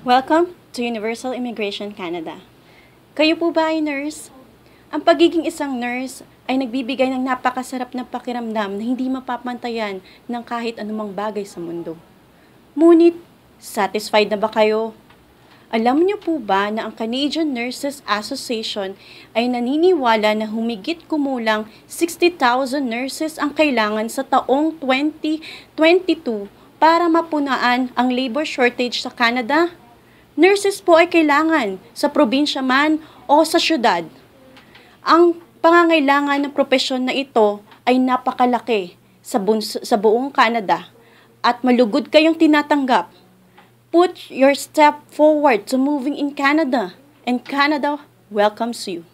Welcome to Universal Immigration Canada. Kayo po ba ay nurse? Ang pagiging isang nurse ay nagbibigay ng napakasarap na pakiramdam na hindi mapapantayan ng kahit anumang bagay sa mundo. Ngunit, satisfied na ba kayo? Alam niyo po ba na ang Canadian Nurses Association ay naniniwala na humigit kumulang 60,000 nurses ang kailangan sa taong 2022 para mapunaan ang labor shortage sa Canada? Nurses po ay kailangan sa probinsya man o sa syudad. Ang pangangailangan ng propesyon na ito ay napakalaki sa buong Canada at malugod kayong tinatanggap. Put your step forward to moving in Canada, and Canada welcomes you.